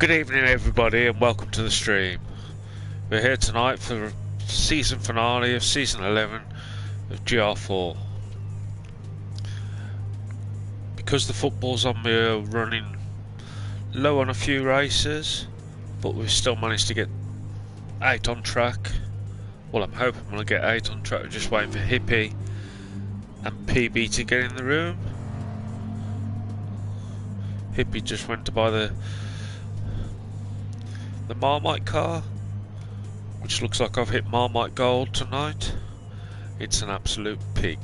Good evening everybody and welcome to the stream. We're here tonight for the season finale of season 11 of Gr4. Because the football's on, we're running low on a few races, but we've still managed to get 8 on track. Well, I'm hoping we'll get 8 on track. We're just waiting for Hippie and PB to get in the room. Hippie just went to buy the Marmite car, which looks like I've hit Marmite gold tonight. It's an absolute pig.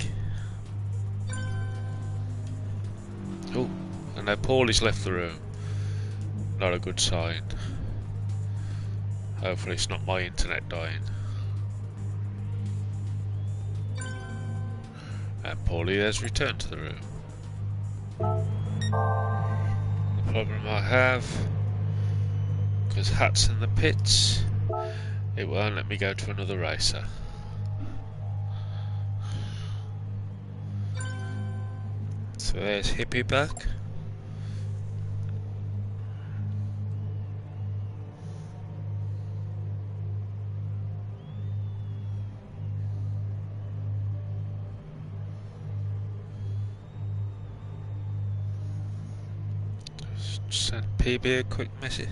Oh, and now Paulie's left the room. Not a good sign. Hopefully it's not my internet dying. And Paulie has returned to the room. The problem I have, because Hat's in the pits, it won't let me go to another racer. So there's Hippie back. Just send PB a quick message.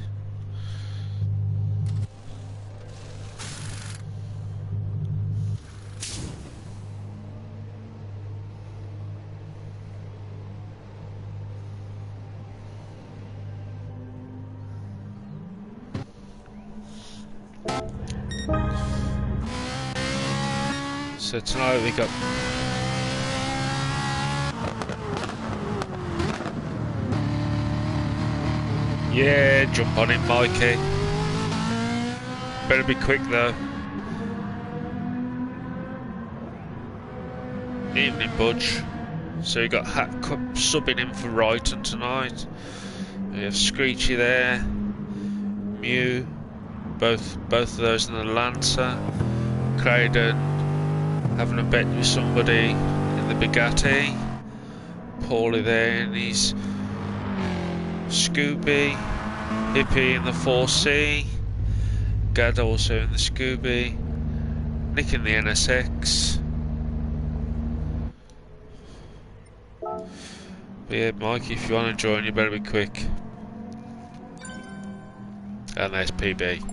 So tonight we got jump on it, Mikey. Better be quick though. Evening, Budge. So you got Hat subbing in for Wrighton tonight. We have Screechy there, Mew, both of those in the Lancer, Craden having a bet with somebody in the Bugatti, Paulie there in his Scooby, Hippie in the 4C, Gad also in the Scooby, Nick in the NSX. But yeah, Mikey, if you want to join, you better be quick. And there's PB.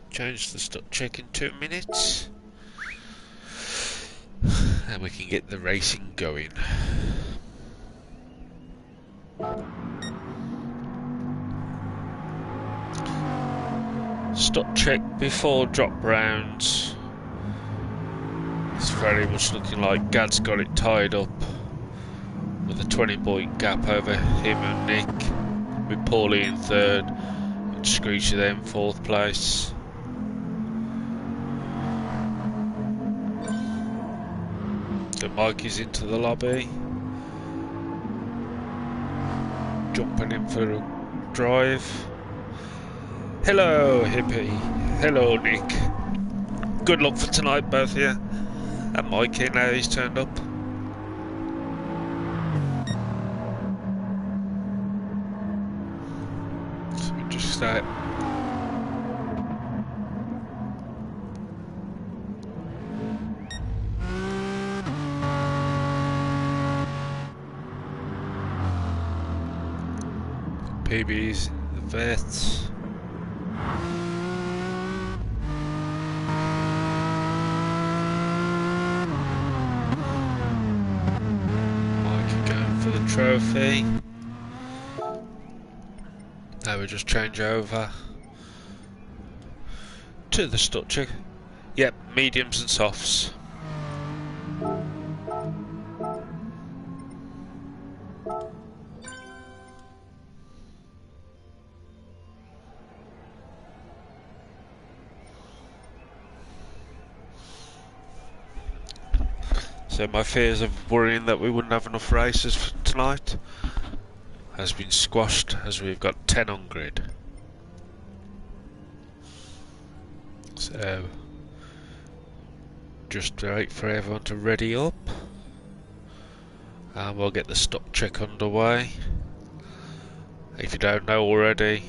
Change the stock check in 2 minutes, and we can get the racing going. Stock check before drop rounds. It's very much looking like Gad's got it tied up with a 20-point gap over him and Nick, with Paulie in 3rd and Screechy there in 4th place. So Mikey's into the lobby, jumping in for a drive. Hello Hippie, hello Nick. Good luck for tonight both of you. And Mikey now he's turned up. So we just start. PB's the vets. Mikey going for the trophy. Now we just change over to the structure. Yep, mediums and softs. So my fears of worrying that we wouldn't have enough races for tonight has been squashed as we've got 10 on grid. So just wait for everyone to ready up and we'll get the stock check underway. If you don't know already,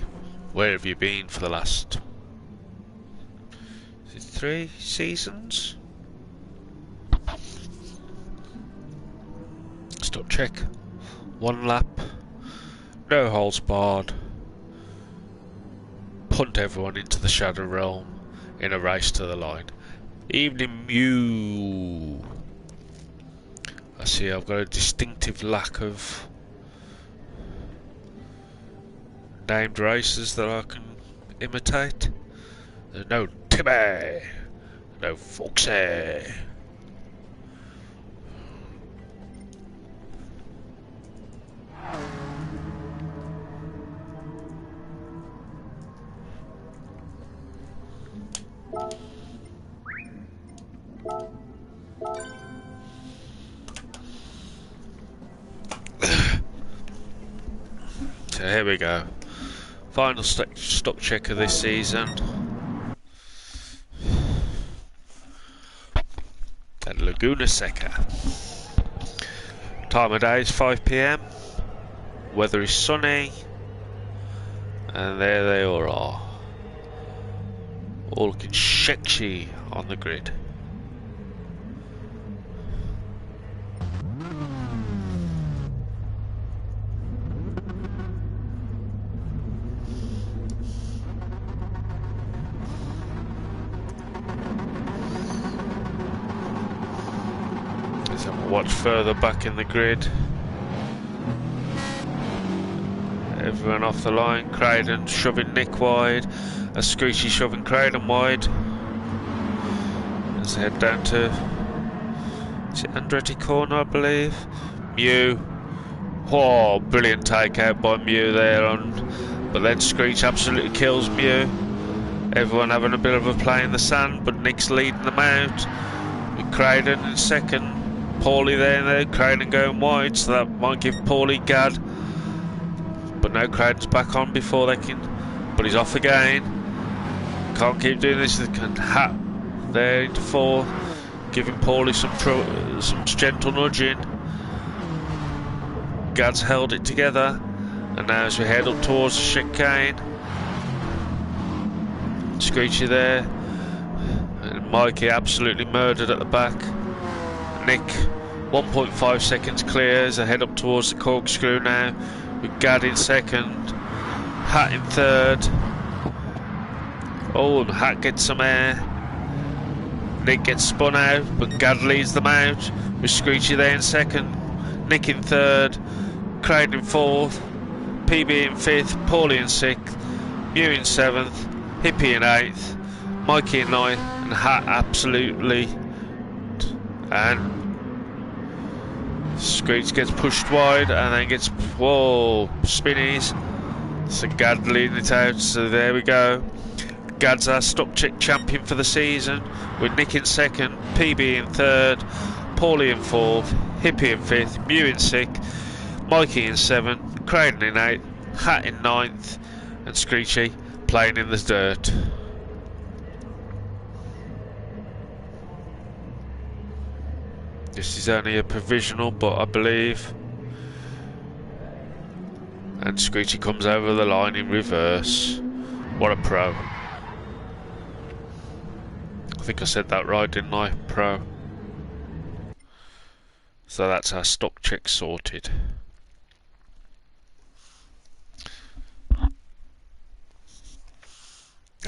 where have you been for the last 3 seasons? Stock check, 1 lap, no holes barred, punt everyone into the Shadow Realm in a race to the line. Evening Mew. I see I've got a distinctive lack of named races that I can imitate. There's no Timmy, no Foxy. So here we go. Final stock check of this season. At Laguna Seca. Time of day is 5 PM. Weather is sunny. And there they all are. All looking sexy on the grid. Watch further back in the grid. Everyone off the line. Craden shoving Nick wide. A Screechy shoving Craden wide. Let's head down to, is it Andretti corner, I believe? Mew. Oh, brilliant takeout by Mew there but then Screech absolutely kills Mew. Everyone having a bit of a play in the sand, but Nick's leading them out. With Craden in second. Paulie there, Craden going wide, so that might give Paulie Gad. But no, Craden's back on before they can. But he's off again. Can't keep doing this. Hat there into 4, giving Paulie some gentle nudging. Gad's held it together, and now as we head up towards the chicane, Screechy there, and Mikey absolutely murdered at the back. Nick 1.5 seconds clear as I head up towards the corkscrew now, with Gad in second, Hat in third. Oh, and Hat gets some air. Nick gets spun out, but Gad leads them out, with Screechy there in second, Nick in third, Craden in fourth, PB in fifth, Paulie in sixth, Mew in seventh, Hippie in eighth, Mikey in ninth, and Hat absolutely. And Screech gets pushed wide and then gets, whoa, spinnies. So Gad leading it out, so there we go. Gad's our stock check champion for the season, with Nick in second, PB in third, Paulie in fourth, Hippie in fifth, Mew in sixth, Mikey in seventh, Craden in eighth, Hat in ninth, and Screechy playing in the dirt. This is only a provisional, but I believe. And Screechy comes over the line in reverse. What a pro. I think I said that right, didn't I? Pro. So that's our stock check sorted.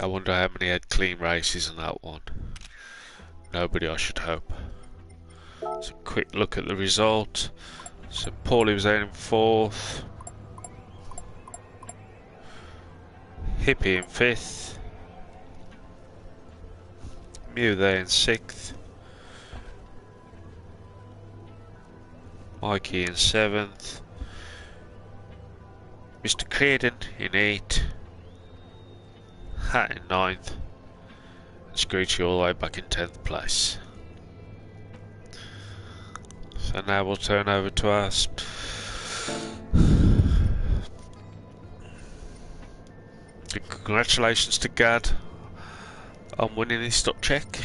I wonder how many had clean races in that one. Nobody, I should hope. So quick look at the result. So Paulie was there in fourth, Hippie in fifth, Mew there in sixth, Mikey in seventh, Mr. Craden in eighth, Hat in ninth, and Screechy all the way back in 10th place. So now we'll turn over to our congratulations to Gad I'm winning this duck check.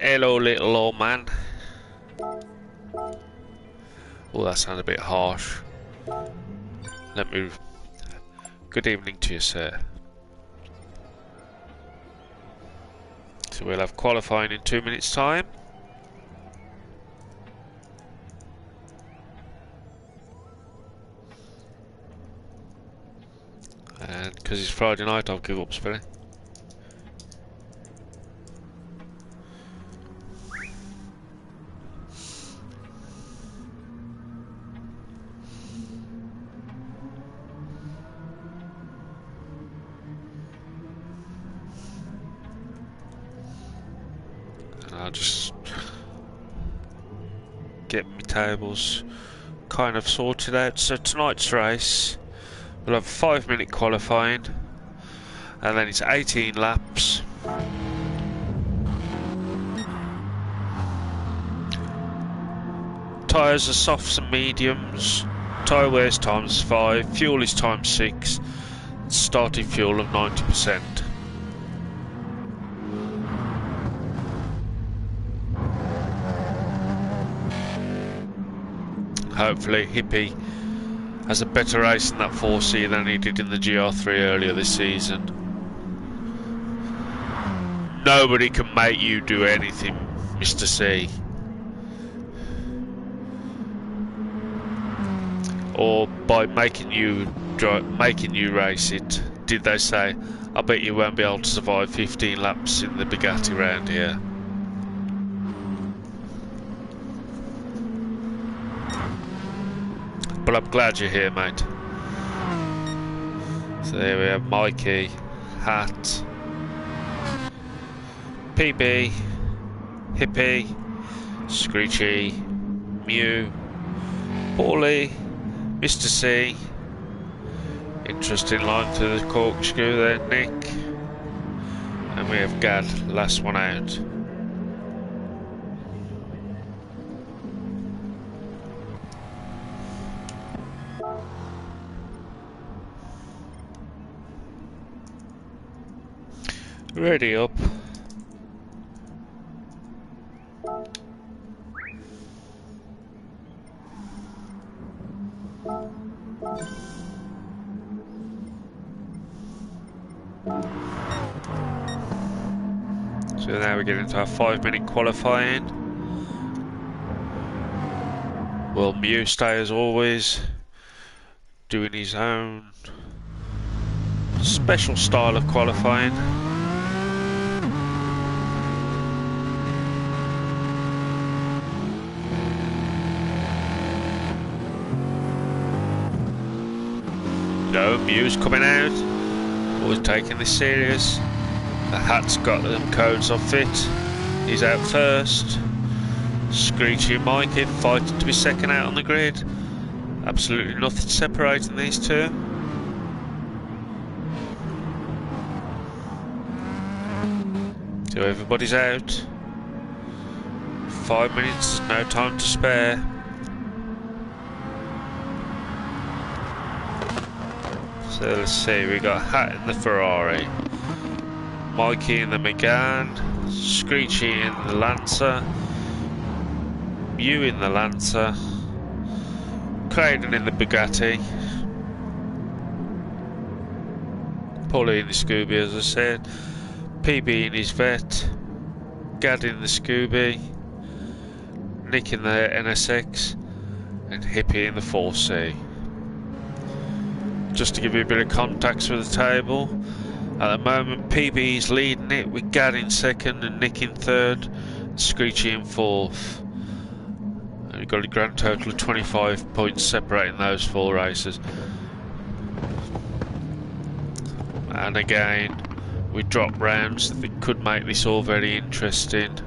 Hello, little old man. Oh, that sounds a bit harsh. Let me... Good evening to you, sir. So we'll have qualifying in 2 minutes' time. And because it's Friday night, I'll give up spinning. And I'll just get my tables kind of sorted out. So tonight's race, we'll have a 5-minute qualifying, and then it's 18 laps. Tyres are softs and mediums. Tyre wear is ×5, fuel is ×6, starting fuel of 90%. Hopefully Hippie has a better race in that 4C than he did in the Gr4 earlier this season. Nobody can make you do anything, Mr. C. Or by making you race it, did they say, I bet you won't be able to survive 15 laps in the Bugatti round here. But I'm glad you're here, mate. So there we have Mikey, Hat, PB, Hippie, Screechy, Mew, Paulie, Mr. C. Interesting line through the corkscrew there, Nick. And we have Gad, last one out. Ready up. So now we get into our 5-minute qualifying. Will Mew stay as always, doing his own special style of qualifying. No, Mew's coming out. Always taking this serious. The Hat's got them codes off it. He's out first. Screechy and Mikey fighting to be second out on the grid. Absolutely nothing separating these two. So everybody's out. 5 minutes, no time to spare. So let's see, we got Hat in the Ferrari, Mikey in the Megane, Screechy in the Lancer, Mew in the Lancer, Craydon in the Bugatti, Paulie in the Scooby as I said, PB in his Vet, Gad in the Scooby, Nick in the NSX, and Hippie in the 4C. Just to give you a bit of context with the table, at the moment PB is leading it with Gad in second and Nick in third, and Screechy in fourth. And we've got a grand total of 25 points separating those 4 races. And again, we drop rounds that could make this all very interesting.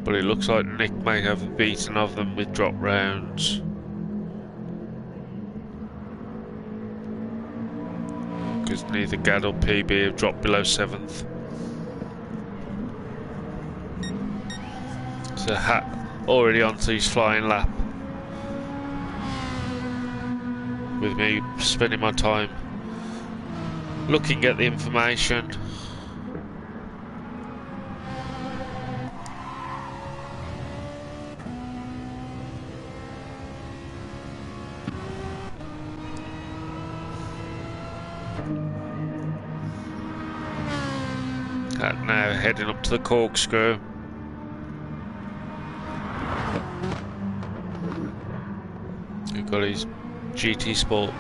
But it looks like Nick may have a beaten of them with drop rounds. Because neither Gad or PB have dropped below 7th. So So Hat already onto his flying lap, with me spending my time looking at the information. Hat now heading up to the corkscrew. We've got his GT Sport.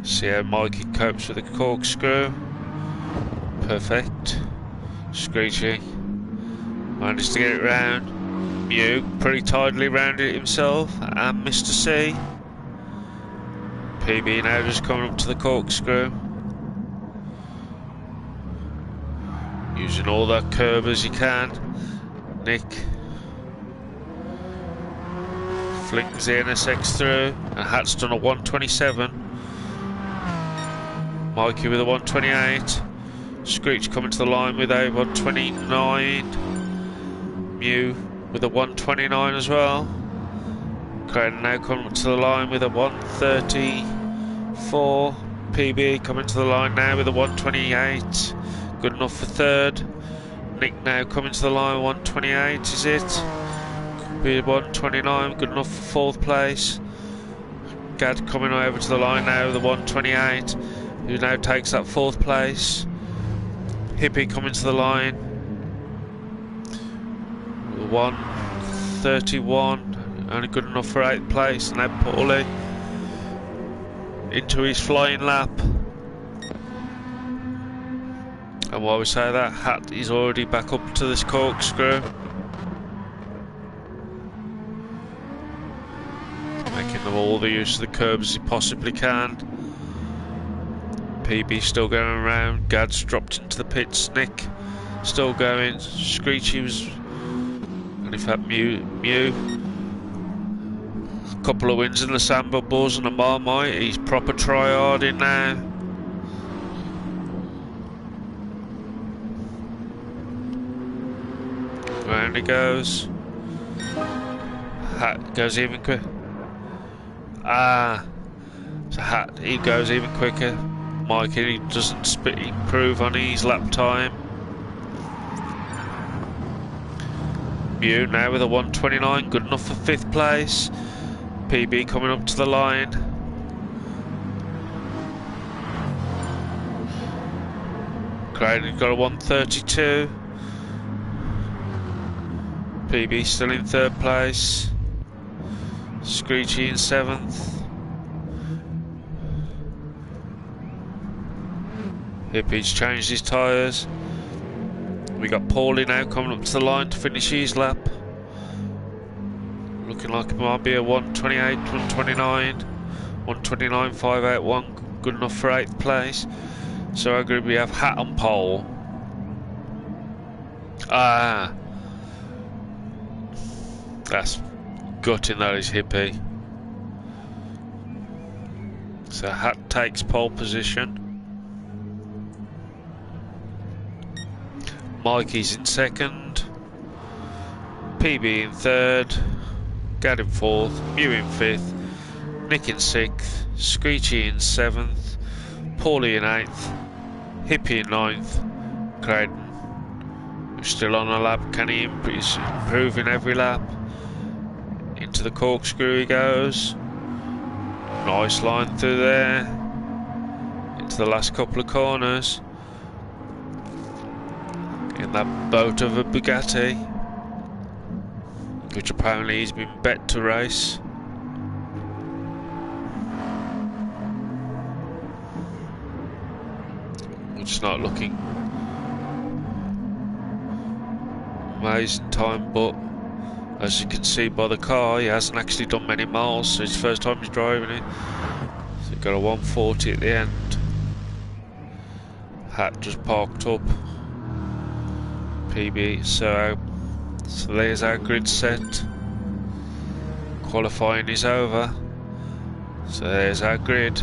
See how Mikey copes with the corkscrew. Perfect. Screechy managed to get it round. Mew pretty tidily rounded it himself, and Mr. C. PB now just coming up to the corkscrew, using all that curb as he can. Nick flings the NSX through, and Hat's done a 127. Mikey with a 128. Screech coming to the line with a 129. Mew with a 129 as well. Crane now coming to the line with a 134. PB coming to the line now with a 128. Good enough for third. Nick now coming to the line, 128 is it? Could be 129, good enough for fourth place. Gad coming over to the line now with a 128, who now takes that fourth place. Hippie coming to the line, 131, only good enough for 8th place. And now Paulie into his flying lap. And while we say that, Hat is already back up to this corkscrew, making all the use of the curbs he possibly can. PB still going around. Gad's dropped into the pits. Nick still going. Screechy was, and in fact Mew. A couple of wins in the Sambabus and a Marmite. He's proper tryharding now. Round he goes. Hat goes even quicker. So Hat, he goes even quicker. Mikey doesn't improve on his lap time. Mew now with a 129, good enough for 5th place. PB coming up to the line. Crane got a 132. PB still in 3rd place. Screechy in 7th. Hippie's changed his tyres. We got Paulie now coming up to the line to finish his lap. Looking like it might be a 128, 129, 129.581, good enough for 8th place. So I agree we have Hat on pole. That's gutting, that is Hippie. So Hat takes pole position. Mikey's in 2nd. PB in 3rd. Gad in 4th. Mew in 5th. Nick in 6th. Screechy in 7th. Paulie in 8th. Hippie in 9th. Creighton, who's still on a lap. Can he improve in every lap? Into the corkscrew he goes. Nice line through there. Into the last couple of corners. In that boat of a Bugatti, which apparently he's been bet to race. It's not looking amazing time, but as you can see by the car, he hasn't actually done many miles, so it's the first time he's driving it. So he got a 140 at the end. Hat just parked up. PB, so there's our grid set. Qualifying is over, so there's our grid.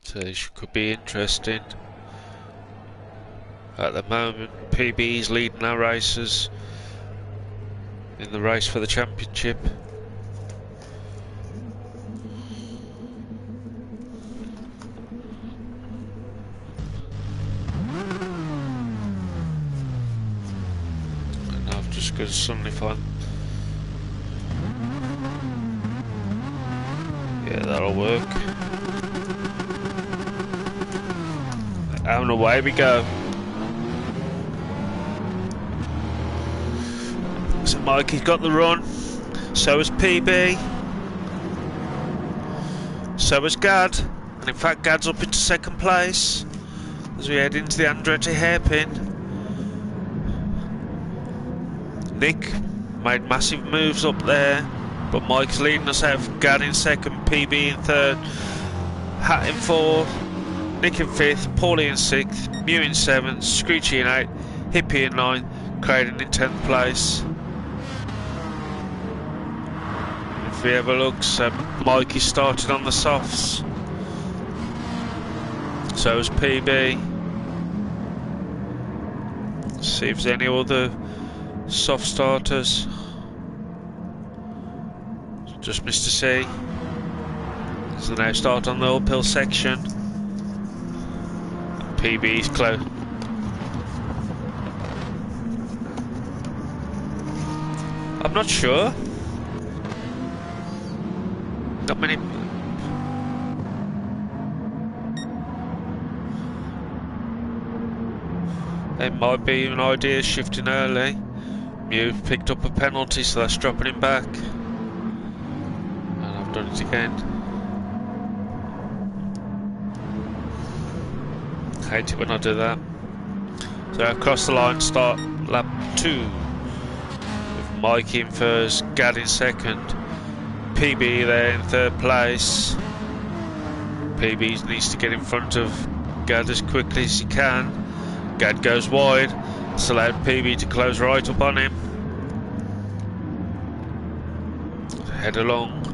So this could be interesting. At the moment, PB is leading our racers in the race for the championship. And I've just got to suddenly find... Yeah, that'll work. And away we go. So Mikey's got the run, so has PB, so has Gad, and in fact Gad's up into second place as we head into the Andretti hairpin. Nick made massive moves up there, but Mike's leading us out, Gad in second, PB in third, Hat in fourth, Nick in fifth, Paulie in sixth, Mew in seventh, Screechy in eighth, Hippie in ninth, Craden in 10th place. If we have a look, so Mikey started on the softs, so has PB. See if there's any other soft starters. Just Mr. C. So now start on the uphill section. PB is close. I'm not sure. Not many. It might be an idea shifting early. Mew picked up a penalty, so that's dropping him back. And I've done it again. Hate it when I do that. So across the line, start lap 2 with Mikey in first, Gad in second, PB there in third place. PB needs to get in front of Gad as quickly as he can. Gad goes wide, it's allowed PB to close right up on him. Head along.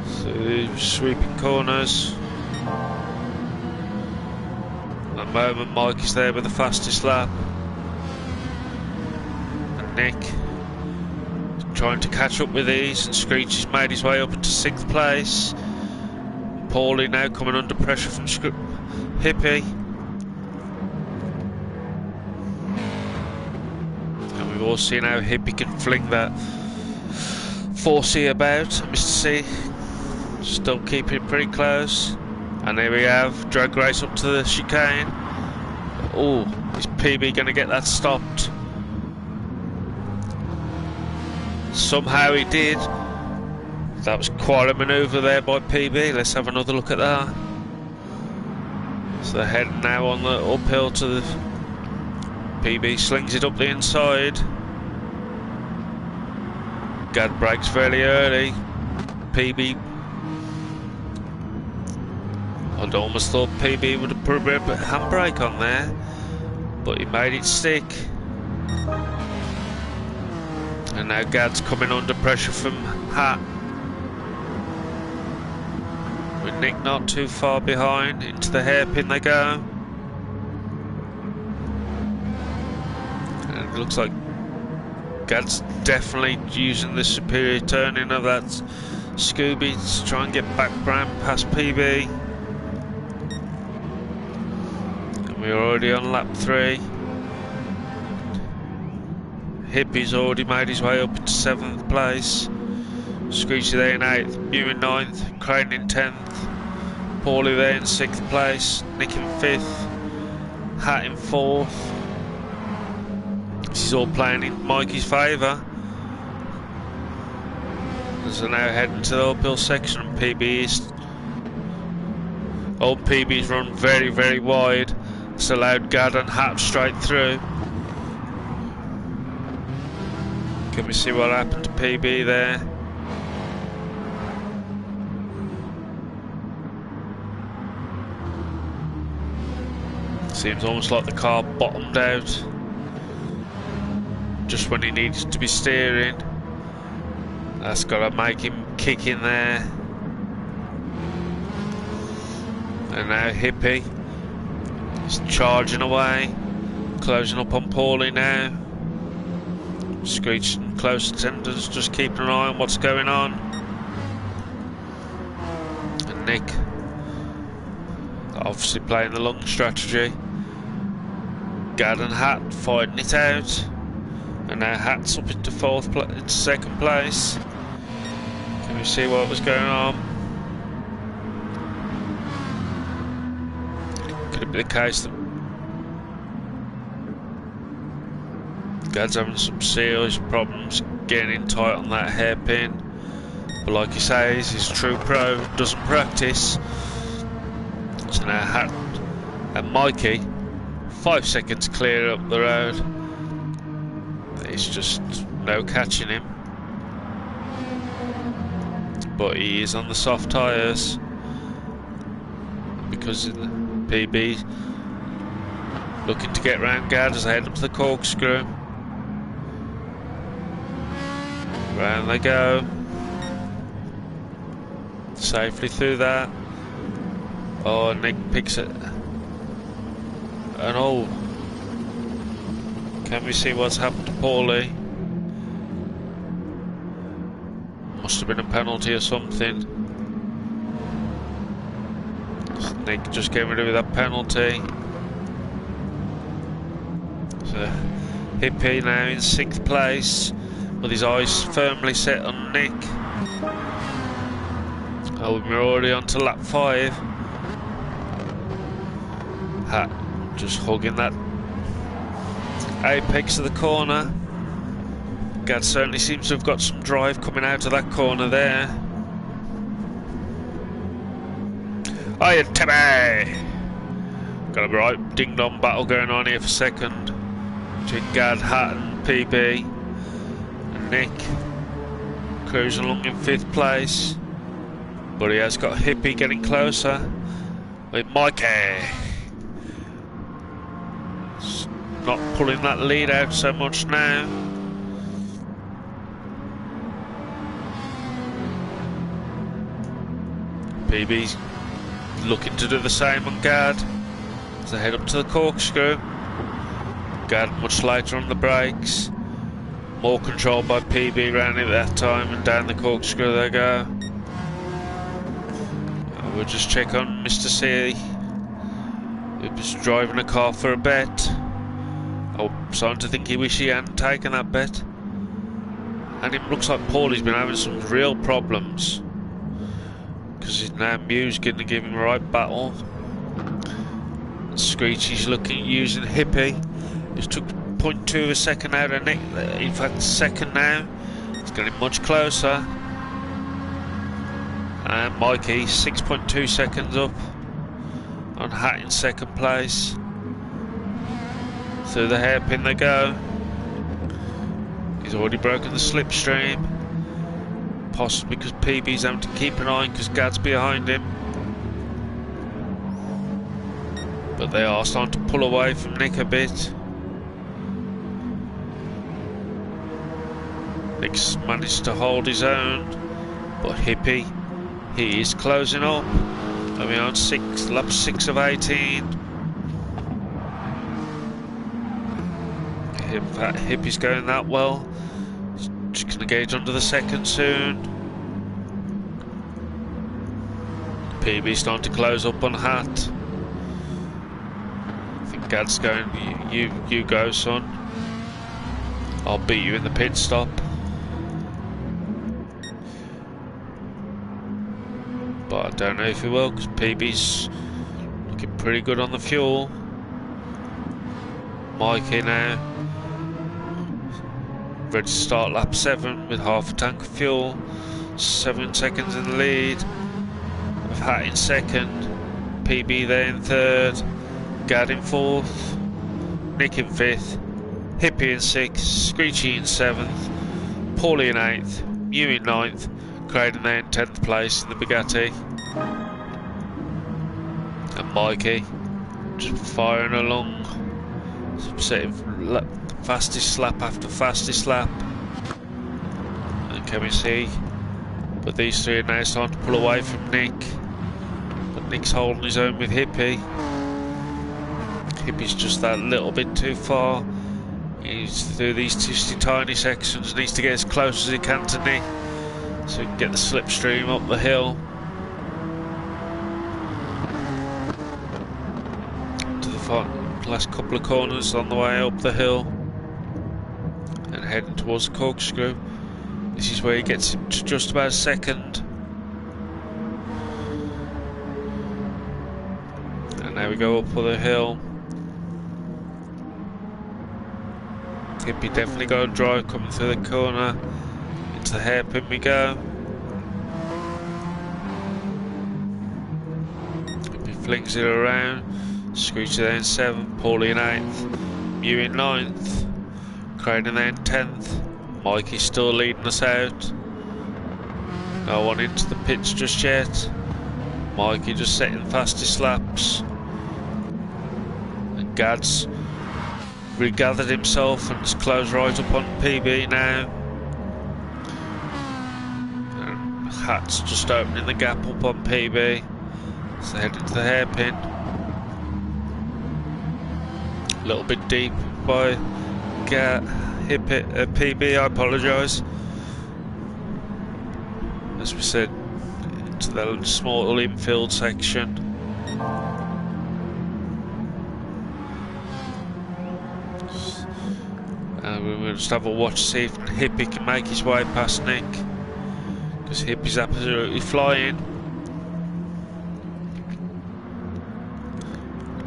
So sweeping corners. At the moment Mike is there with the fastest lap. And Nick trying to catch up with these, and Screech has made his way up into 6th place. Paulie now coming under pressure from Hippie. And we've all seen how Hippie can fling that 4C about. Mr. C still keeping it pretty close. And here we have drag race up to the chicane. Oh, is PB going to get that stopped? Somehow he did. That was quite a manoeuvre there by PB. Let's have another look at that. So they're heading now on the uphill to the... PB slings it up the inside. Gad brakes fairly early. PB... I'd almost thought PB would have put a bit of a handbrake on there, but he made it stick. And now Gad's coming under pressure from Hat. With Nick not too far behind, into the hairpin they go. And it looks like Gad's definitely using the superior turning of that Scooby to try and get back round past PB. And we're already on lap 3. Hippie's already made his way up into 7th place. Screechy there in 8th, Mew in 9th, Crane in 10th, Paulie there in 6th place, Nick in 5th, Hat in 4th. This is all playing in Mikey's favour. As they're now heading to the uphill section, and PB's old PB's run very, very wide. It's allowed Gad and Hat straight through. Can we see what happened to PB there? Seems almost like the car bottomed out just when he needed to be steering. That's got to make him kick in there. And now Hippie He's charging away, closing up on Paulie now. Screech and close attendants just keeping an eye on what's going on. And Nick obviously playing the long strategy. Gad and Hat fighting it out, and now Hat's up into second place. Can we see what was going on? Could it be the case that Gad's having some serious problems getting in tight on that hairpin? But like he says, he's a true pro, doesn't practice. So now Hat and Mikey, 5 seconds clear up the road. There's just no catching him. But he is on the soft tyres because of the PB looking to get round Gad as they head up to the corkscrew. Round they go. Safely through that. Oh, Nick picks it. And oh, can we see what's happened to Paulie? Must have been a penalty or something. Nick just getting rid of that penalty. So Hippie now in 6th place with his eyes firmly set on Nick. Oh, we're already on to lap 5. Hat just hugging that apex of the corner. Gad certainly seems to have got some drive coming out of that corner there. Hiya, Timmy! Got a right ding-dong battle going on here for second between Gad, Hat and PB. And Nick cruising along in 5th place. But he has got Hippie getting closer with Mikey. Not pulling that lead out so much now. PB's looking to do the same on Gad as they head up to the corkscrew. Gad much later on the brakes. More control by PB round it that time, and down the corkscrew they go. We'll just check on Mr. C. He was driving a car for a bet. I'm starting to think he wish he hadn't taken that bet. And it looks like Paulie's been having some real problems, because he's now Mew's going to give him a right battle. Screechy's looking at using Hippie. He's took 0.2 of a second out of Nick. In fact, second now. It's getting much closer. And Mikey 6.2 seconds up on Hat in 2nd place. Through the hairpin they go. He's already broken the slipstream. Possibly because PB's having to keep an eye because Gad's behind him. But they are starting to pull away from Nick a bit. Nick's managed to hold his own, but Hippie, he is closing up. I mean, on lap 6 of 18. In fact, Hippie's going that well. Just going to gauge under the second soon. PB's starting to close up on Hat. I think Gad's going, you go, son. I'll beat you in the pit stop. But I don't know if he will, because PB's looking pretty good on the fuel. Mikey now ready to start lap 7 with half a tank of fuel. 7 seconds in the lead. With Hat in 2nd, PB there in 3rd, Gad in 4th, Nick in 5th, Hippie in 6th, Screechy in 7th, Paulie in 8th, Mew in 9th, Craden there in 10th place in the Bugatti. And Mikey just firing along, setting fastest lap after fastest lap. And can we see? But these three are now starting to pull away from Nick. But Nick's holding his own with Hippie. Hippie's just that little bit too far. He needs to do these tiny sections, needs to get as close as he can to Nick so he can get the slipstream up the hill. To the last couple of corners on the way up the hill and heading towards the corkscrew. This is where he gets him to just about a second. And now we go up the hill. Hippie definitely got a drive coming through the corner. Into the hairpin we go. Hippie flings it around. Screecher there in 7th, Paulie in 8th, Mew in 9th, Crane in there in 10th. Mikey's still leading us out. No one into the pits just yet. Mikey just setting fastest laps. And Gad's regathered himself and has closed right up on PB now. And Hat's just opening the gap up on PB. So heading to the hairpin. A little bit deep by PB, I apologise. As we said, into the small infield section. We'll just have a watch to see if Hippie can make his way past Nick, because Hippie's absolutely flying.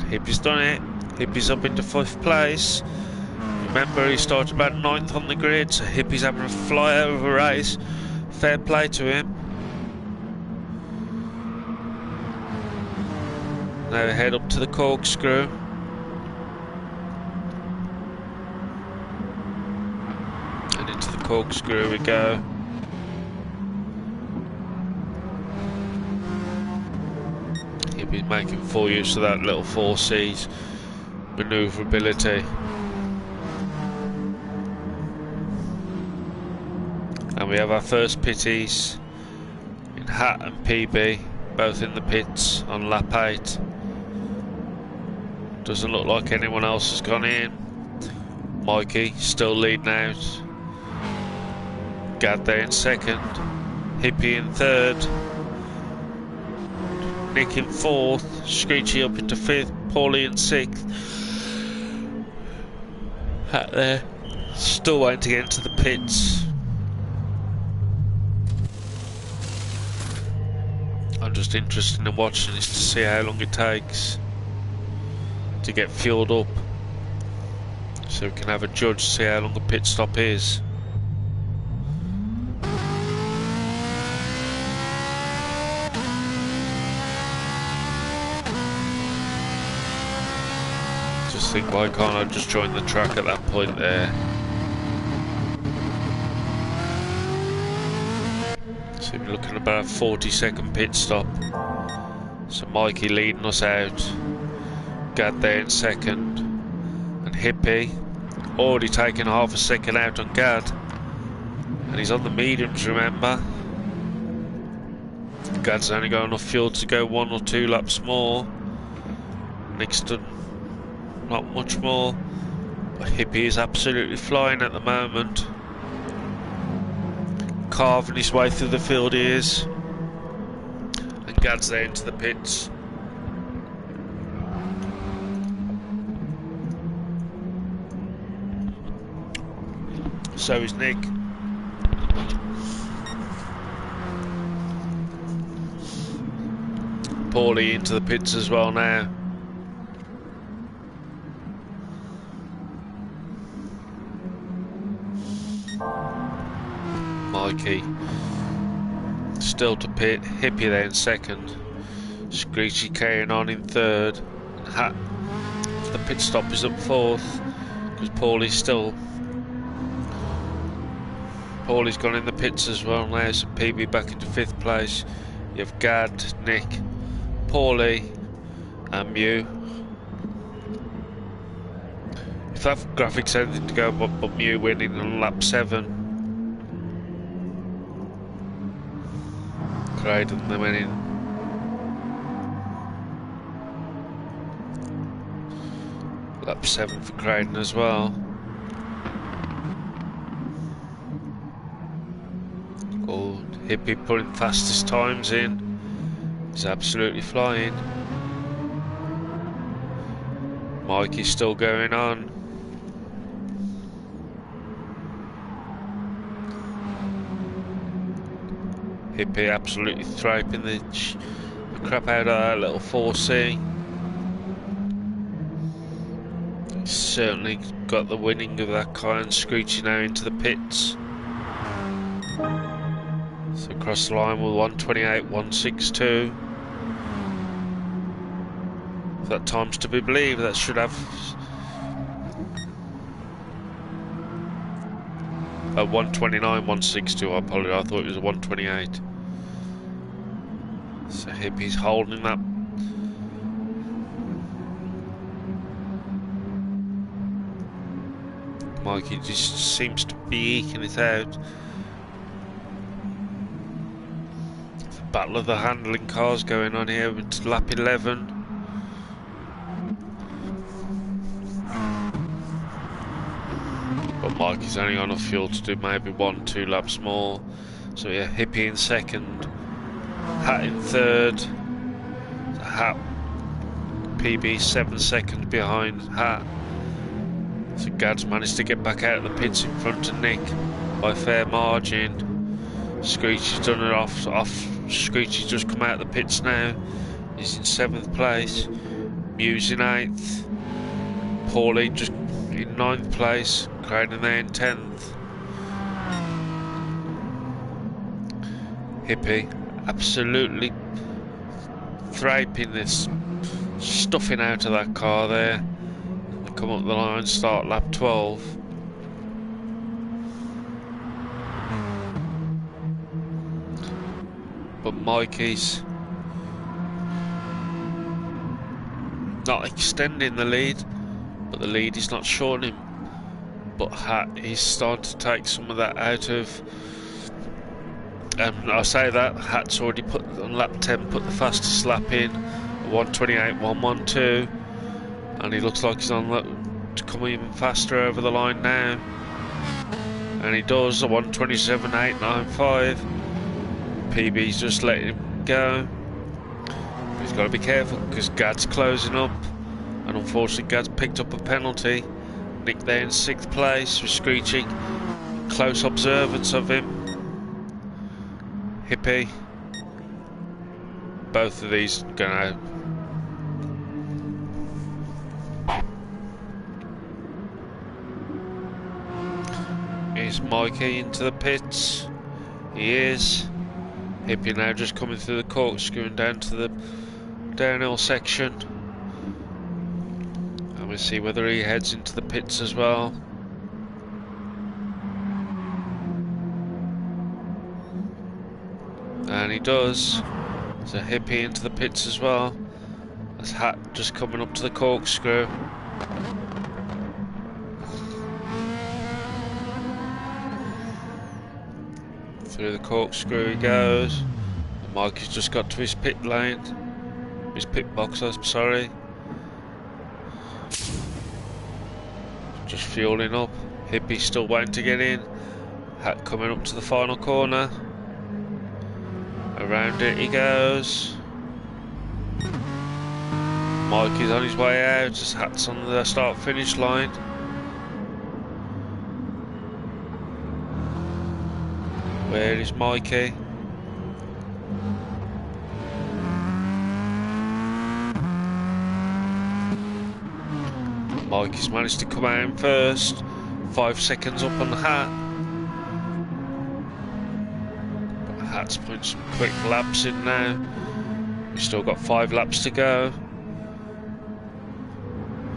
Hippie's done it. Hippie's up into 5th place. Remember, he started about 9th on the grid, so Hippie's having a flyover race. Fair play to him. Now we head up to the corkscrew. And into the corkscrew we go. Hippie's making full use of that little 4C's manoeuvrability. And we have our first pitties in Hat and PB, both in the pits on lap 8. Doesn't look like anyone else has gone in. Mikey still leading out. Gad there in 2nd. Hippie in 3rd. Nick in 4th. Screechy up into 5th. Paulie in 6th. Hat there. Still waiting to get into the pits. I'm just interested in watching this to see how long it takes to get fueled up, so we can have a judge to see how long the pit stop is. Just think, why can't I just join the track at that point there? So we're looking at about a 40-second pit stop. So Mikey leading us out. Gad there in 2nd. And Hippie already taking half a second out on Gad. And he's on the mediums, remember. Gad's only got enough fuel to go 1 or 2 laps more. Nick's done not much more. But Hippie is absolutely flying at the moment. Carving his way through the field he is. And Gad's there into the pits. So is Nick. Paulie into the pits as well now. Mikey still to pit. Hippie there in 2nd. Screechy carrying on in 3rd. And Hat, the pit stop is up 4th, because Paulie's gone in the pits as well now, so PB back into 5th place. You have Gad, Nick, Paulie and Mew. If that graphic's anything to go but Mew winning on lap 7. Great, and they went in. Lap 7 for Creighton as well. Oh, Hippie putting fastest times in. He's absolutely flying. Mikey's still going on. Hippie absolutely thraping the crap out of that little 4C. He's certainly got the winning of that car, and Screechy now into the pits. So across the line with 1:28.162. If that time's to be believed, that should have 1:29.162. I apologize, I thought it was a 1:28. So Hippie's holding that. Mikey just seems to be eking it out. The battle of the handling cars going on here with lap 11. But Mikey's only got enough fuel to do maybe 1-2 laps more. So yeah, Hippie in second, Hat in third. Hat PB 7 seconds behind Hat. So Gad's managed to get back out of the pits in front of Nick by a fair margin. Screechy's done it off. Screechy's just come out of the pits now. He's in 7th place. Muse in 8th. Paulie just in 9th place. Creighton there in 10th. Hippie absolutely thraping this, stuffing out of that car there. Come up the line, start lap 12. But Mikey's not extending the lead, but the lead is not shortening. But Hat is starting to take some of that out of. I say that Hat's already put on lap 10, put the fastest lap in, 1:28.112. And he looks like he's on to come even faster over the line now. And he does, a 1:27.895. PB's just letting him go. But he's got to be careful because Gad's closing up. And unfortunately Gad's picked up a penalty. Nick there in 6th place with Screechy. Close observance of him. Hippie. Both of these going to. Is Mikey into the pits? He is. Hippie now just coming through the corkscrew down to the downhill section. And we'll see whether he heads into the pits as well. And he does. So Hippie into the pits as well. That's Hat just coming up to the corkscrew. Through the corkscrew he goes. And Mike has just got to his pit lane. His pit box, I'm sorry. Just fueling up. Hippie still waiting to get in. Hat coming up to the final corner. Around it he goes. Mike is on his way out. Just Hat's on the start finish line. Where is Mikey? Mikey's managed to come out in first. 5 seconds up on the Hat. But Hat's putting some quick laps in now. We've still got 5 laps to go.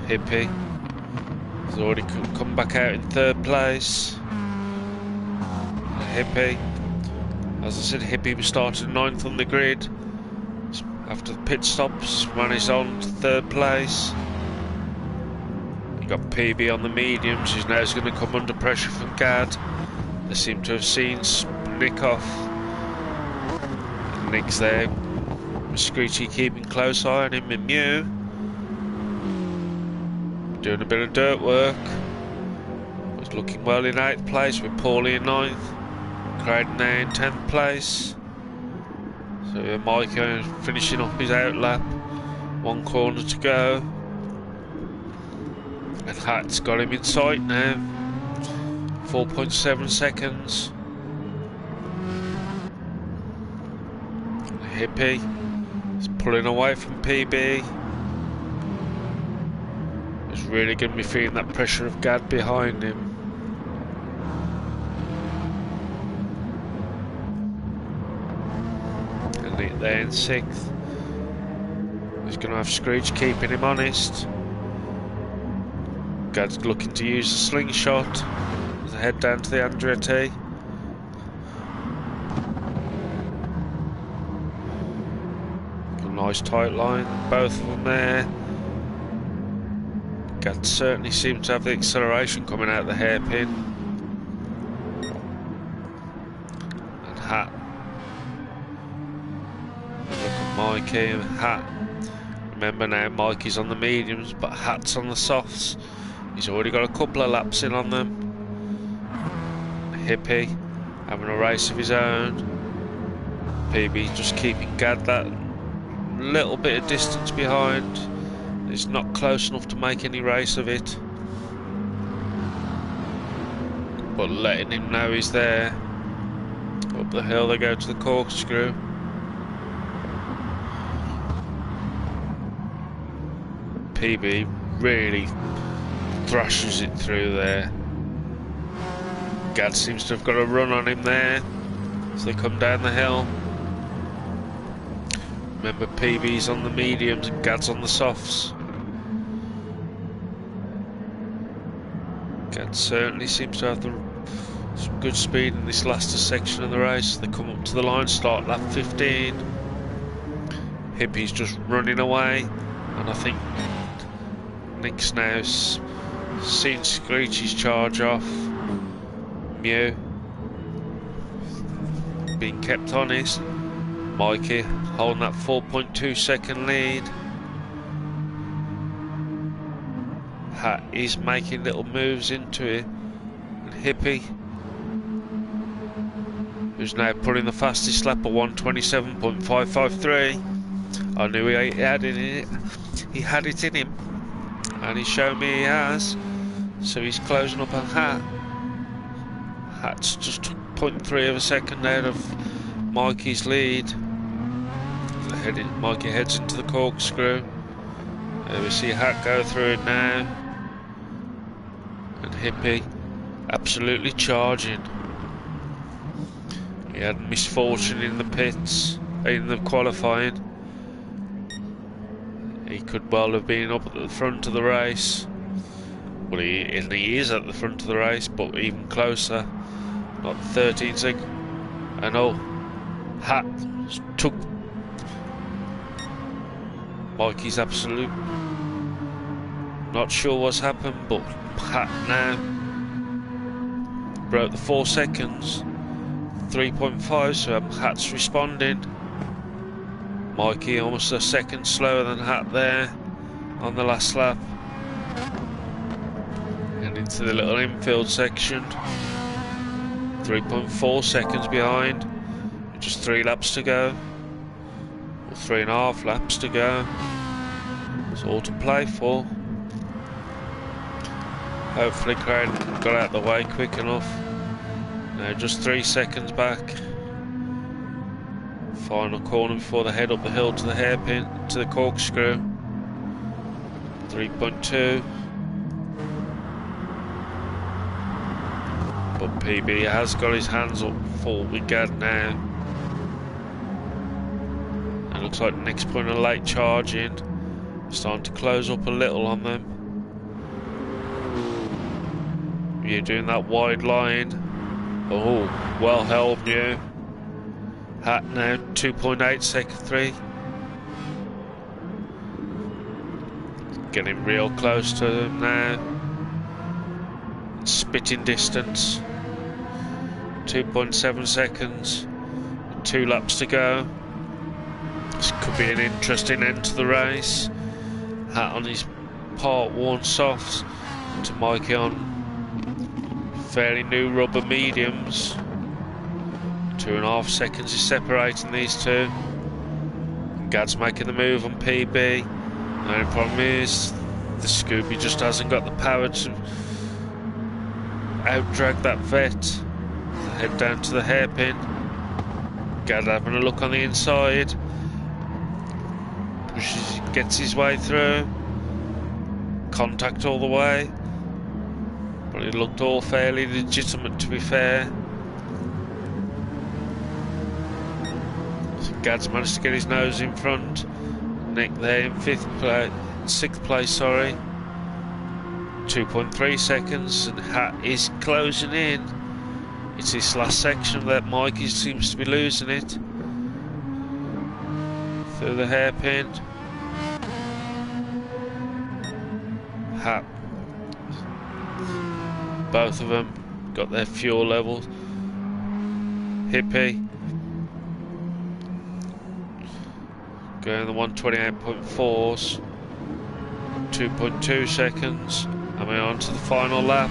Hippie has already come back out in 3rd place. Hippie, as I said, Hippie was started 9th on the grid. After the pit stops, managed on to 3rd place. You got PB on the mediums, who's now going to come under pressure from Gad. They seem to have seen Nick off. And Nick's there. Screechy keeping close eye on him and Mew. doing a bit of dirt work. Was looking well in 8th place with Paulie in 9th. Craig now in 10th place. So yeah, Mike finishing up his outlap. 1 corner to go. And Hat's got him in sight now. 4.7 seconds. Hippie is pulling away from PB. He's really going to be feeling that pressure of Gad behind him. And Nick there in 6th. He's going to have Screech keeping him honest. Gad's looking to use the slingshot as they head down to the Andretti. Nice tight line, both of them there. Gad certainly seems to have the acceleration coming out of the hairpin. And Hat. Look at Mikey and Hat. Remember now, Mikey's on the mediums, but Hat's on the softs. He's already got a couple of laps in on them. Hippie having a race of his own. PB just keeping Gad that little bit of distance behind. It's not close enough to make any race of it, but letting him know he's there. Up the hill they go to the corkscrew. PB really thrashes it through there. Gad seems to have got a run on him there as they come down the hill. Remember, PB's on the mediums and Gad's on the softs. Gad certainly seems to have some good speed in this last section of the race. They come up to the line, start lap 15. Hippie's just running away, and I think Nick's now seen Screechy's charge off. Mew being kept honest. Mikey holding that 4.2 second lead. Hat is making little moves into it. And Hippie, who's now pulling the fastest lap of 1:27.553. I knew he had it in it. He had it in him, and he's shown me he has. So he's closing up on Hat. Hat's just 0.3 of a second out of Mikey's lead. Mikey heads into the corkscrew. We see Hat go through it now. And Hippie absolutely charging. He had misfortune in the pits, in the qualifying. He could well have been up at the front of the race. Well, he is at the front of the race, but even closer. Not 13 seconds. And oh, Hat took Mikey's absolute. Not sure what's happened, but Hat now broke the 4 seconds. 3.5, so Hat's responding. Mikey almost a second slower than Hat there on the last lap. And into the little infield section. 3.4 seconds behind. Just 3 laps to go. Or 3.5 laps to go. It's all to play for. Hopefully Craig got out the way quick enough. Now just 3 seconds back. Final corner before they head up the hill to the hairpin, to the corkscrew. 3.2. But PB has got his hands up full with Gad now. It looks like Nick's putting a late charge in. Starting to close up a little on them. You're doing that wide line. Oh, well held, Mew. Hat now 2.8 second 3. Getting real close to them now. Spitting distance. 2.7 seconds. 2 laps to go. This could be an interesting end to the race. Hat on his part 1 softs to Mikey on fairly new rubber mediums. 2.5 seconds is separating these two. Gad's making the move on PB. The only problem is the Scooby just hasn't got the power to out-drag that vet. Head down to the hairpin. Gad having a look on the inside. Pushes, gets his way through. Contact all the way. But it looked all fairly legitimate, to be fair. So Gad's managed to get his nose in front. Nick there in 6th place, sorry. 2.3 seconds, and Hat is closing in. It's this last section that Mikey seems to be losing it. Through the hairpin. Hat. Both of them got their fuel levels. Hippie going the 128.4s. 2.2 seconds. And we're on to the final lap.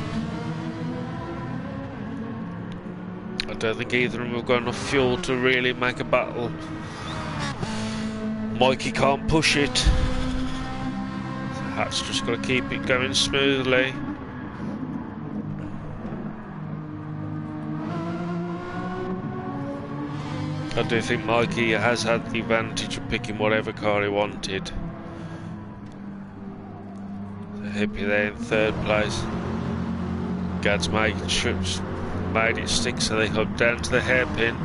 I don't think either of them have got enough fuel to really make a battle. Mikey can't push it. Hat's just got to keep it going smoothly. I do think Mikey has had the advantage of picking whatever car he wanted. The Hippie there in 3rd place. Gad's made it stick, so they hug down to the hairpin.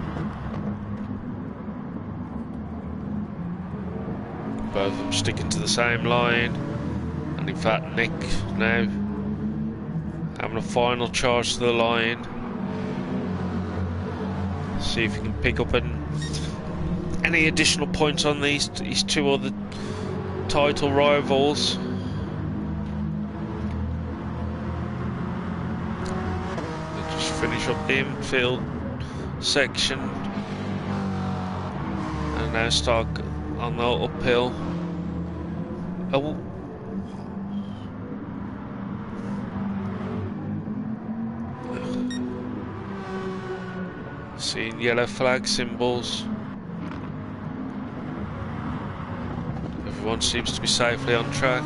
Both of them sticking to the same line. And in fact Nick now having a final charge to the line. See if he can pick up any additional points on these two other title rivals. They just finish up the infield section and now start on the uphill. Oh. Seeing yellow flag symbols. Everyone seems to be safely on track.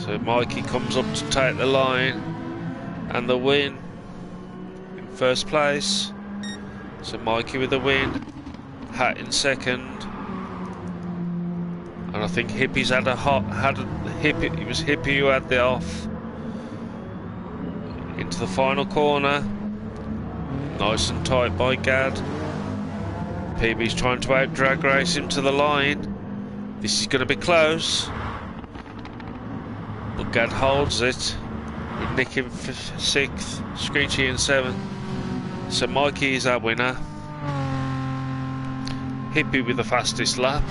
So Mikey comes up to take the line and the win in 1st place. So Mikey with the win, Hat in 2nd, and I think Hippie's it was Hippie who had the off. Into the final corner. Nice and tight by Gad. PB's trying to out-drag race him to the line. This is going to be close. But Gad holds it. With Nick in 6th, Screechy in 7th. So Mikey is our winner. Hippie with the fastest lap.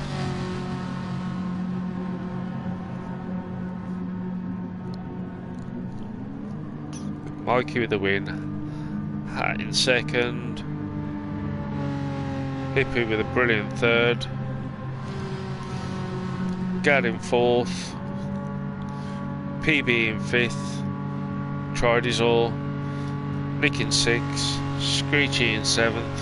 Mikey with the win. Hat in 2nd. Hippie with a brilliant 3rd. Gad in 4th. PB in 5th. Tried his all. Nick in 6th. Screechy in 7th.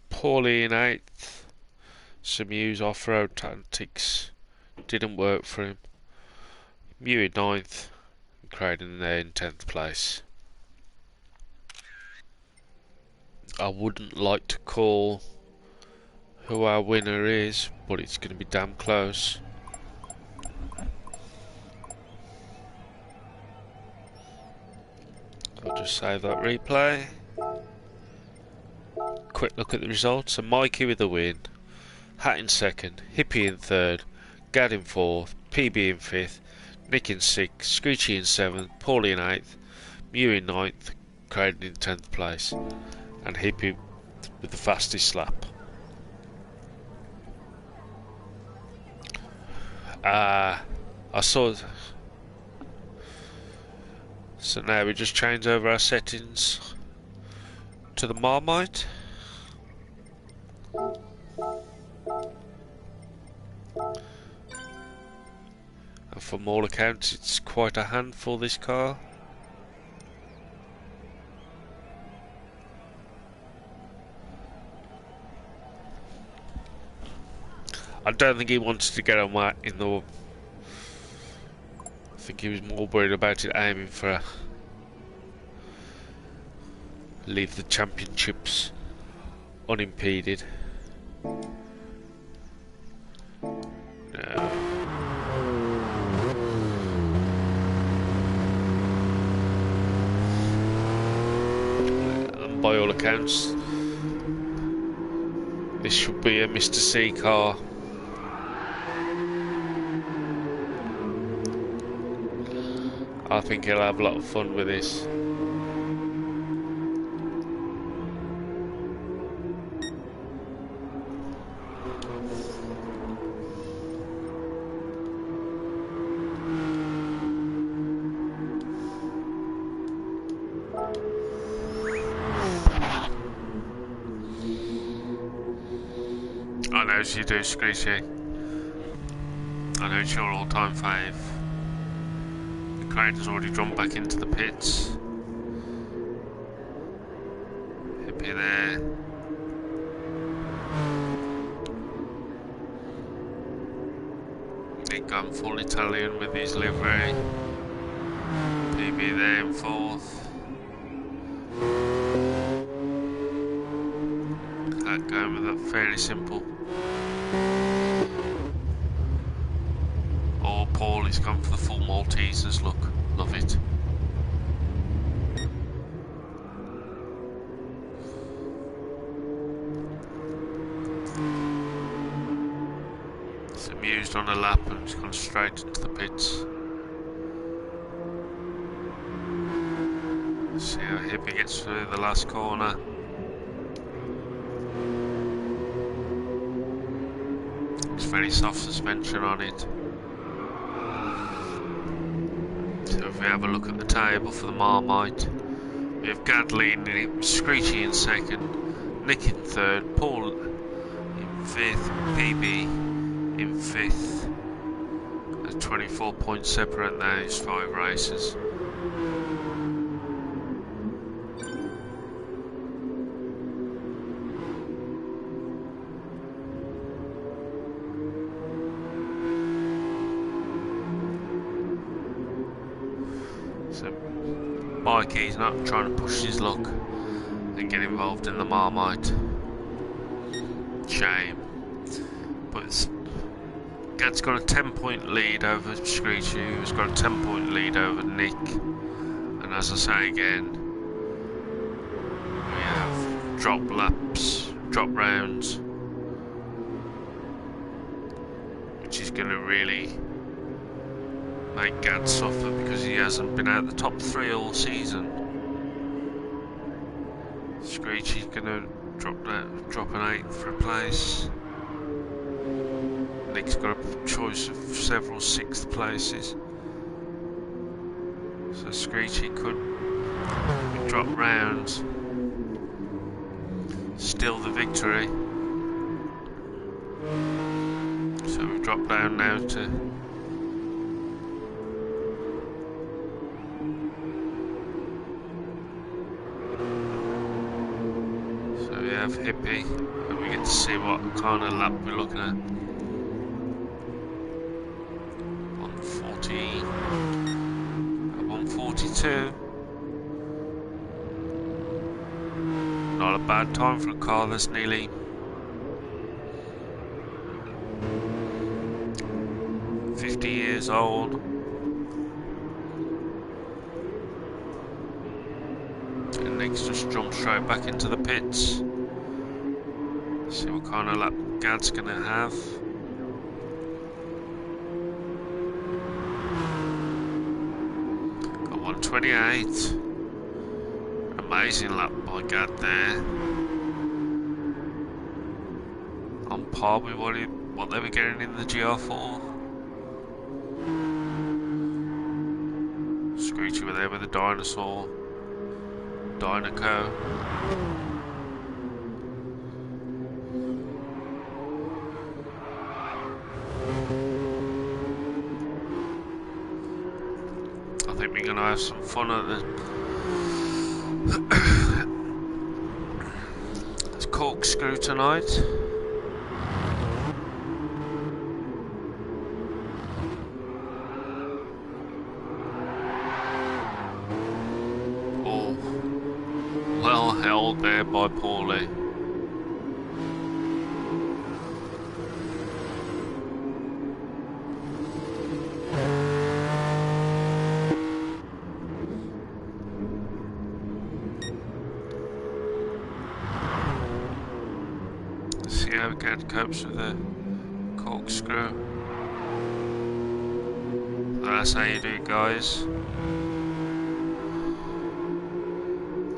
Paulie in 8th. Some Mew's off-road tactics didn't work for him. Mew in 9th. Craden there in 10th place. I wouldn't like to call who our winner is, but it's going to be damn close. I'll just save that replay. Quick look at the results. So Mikey with the win, Hat in 2nd, Hippie in 3rd, Gad in 4th, PB in 5th, Nick in 6th, Screechy in 7th, Paulie in 8th, Mew in 9th, Craden in 10th place, and Hippie with the fastest lap. I saw. So now we just change over our settings to the Marmite. from all accounts, it's quite a handful, this car. I don't think he wanted to get on that in the... I think he was more worried about it aiming for a... leave the championships unimpeded. No. And by all accounts, this should be a Mr. C car. I think he'll have a lot of fun with this. I know you do, Screechy. I know it's your all-time fave. The crowd has already drawn back into the pits. Hippie there. Nick gone full Italian with his livery. PB there in fourth. That going with that fairly simple. Oh, Paul, he's gone for the full Maltesers look. Love it. He's amused on a lap and he's gone straight into the pits. See how Hippie gets through the last corner. It's very soft suspension on it. So if we have a look at the table for the Marmite, we have Gad leading it, Screechy in second, Nick in third, Paul in fifth, PB in fifth. There's 24 points separate those 5 races. Mikey's not trying to push his luck and get involved in the Marmite. Shame. But Gad's got a 10-point lead over Screechy, who's got a 10-point lead over Nick. And as I say again, we have drop laps, drop rounds, which is going to really make Gad suffer because he hasn't been out the top 3 all season. Screechy's gonna drop an 8th for a place. Nick's got a choice of several 6th places. So Screechy could drop rounds, steal the victory. So we've dropped down now to have Hippie, and we get to see what kind of lap we're looking at. 140, 142. Not a bad time for a car that's nearly 50 years old. And Nick's just jumped straight back into the pits. See what kind of lap Gad's gonna have. Got 128. Amazing lap by Gad there. On par with what they were getting in the Gr4. Screechy were there with the dinosaur. Dynaco. gonna have some fun at the corkscrew tonight. Oh, well held there by Paulie. Again copes with the corkscrew. That's how you do it, guys.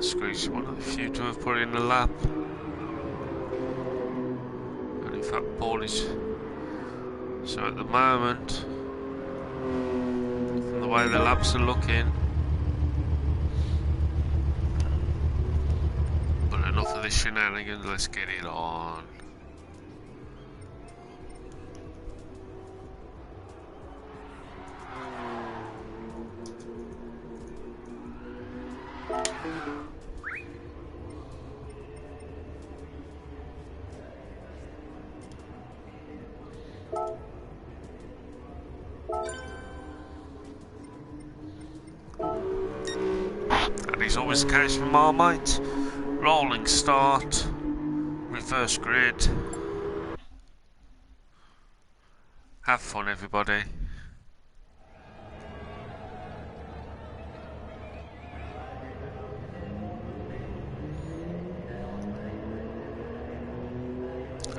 Screech, one of the few to have put in the lap. And in fact, Paulie's. So at the moment, from the way the laps are looking, but enough of this shenanigans, let's get it on. And it's always the case for Marmite. Rolling start, reverse grid. Have fun, everybody.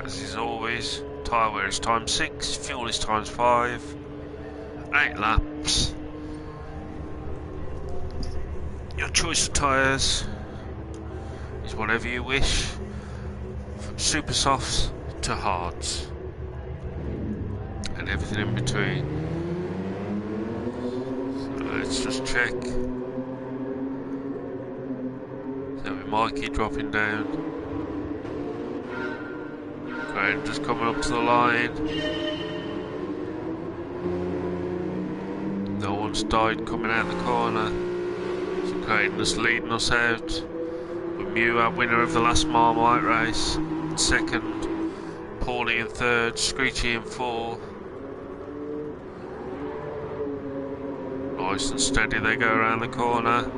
As is always, tyre wear is times 6, fuel is times 5, 8 laps. Your choice of tyres is whatever you wish, from super softs to hards, and everything in between. So let's just check. So with Mikey dropping down, Graham just coming up to the line. No one's died coming out the corner. Creighton just leading us out, with Mew our winner of the last Marmite race in second, Paulie in third, Screechy in fourth. Nice and steady they go around the corner,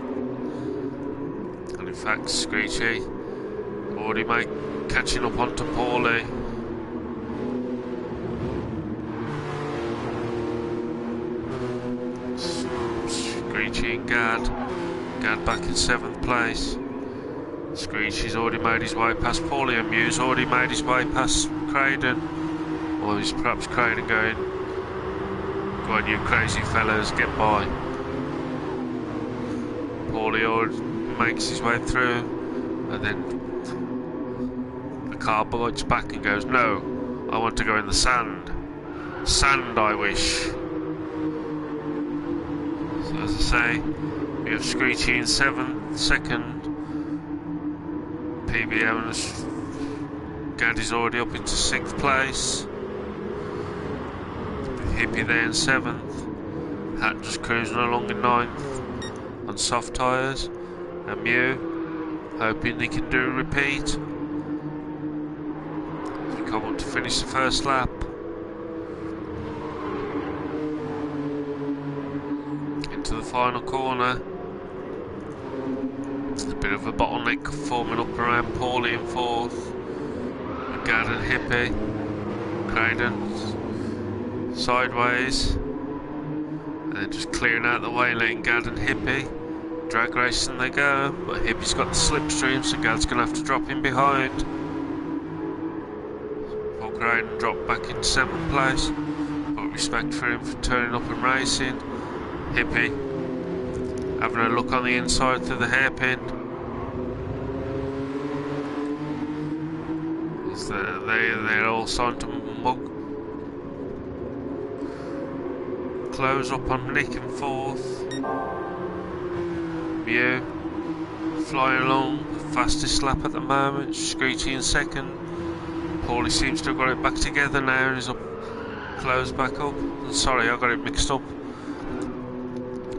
and in fact Screechy already catching up onto Paulie. Screechy and Gad back in 7th place. Screechy's already made his way past Paulie, and Mew's already made his way past Creighton. Or is perhaps Creighton going, go on you crazy fellas, get by. Paulie already makes his way through, and then the car bites back and goes, no, I want to go in the sand. Sand I wish. So as I say, we have Screechy in 7th, second. PB owners, Gaddy's already up into 6th place. Hippie there in 7th. Hat just cruising along in 9th on soft tyres. And Mew hoping he can do a repeat. We come up to finish the first lap. Into the final corner. There's a bit of a bottleneck forming up around Paulie in 4th. Gad and Hippie. Creighton sideways. And then just clearing out the way, letting Gad and Hippie. Drag racing they go, but Hippie's got the slipstream, so Gad's going to have to drop in behind. Paul Creighton dropped back into 7th place. But respect for him for turning up and racing. Hippie having a look on the inside through the hairpin. They're all starting to mug. Close up on Nick in 4th. Mew flying along, fastest lap at the moment. Screechy in 2nd. Paulie seems to have got it back together now and is up, closed back up. Sorry, I got it mixed up.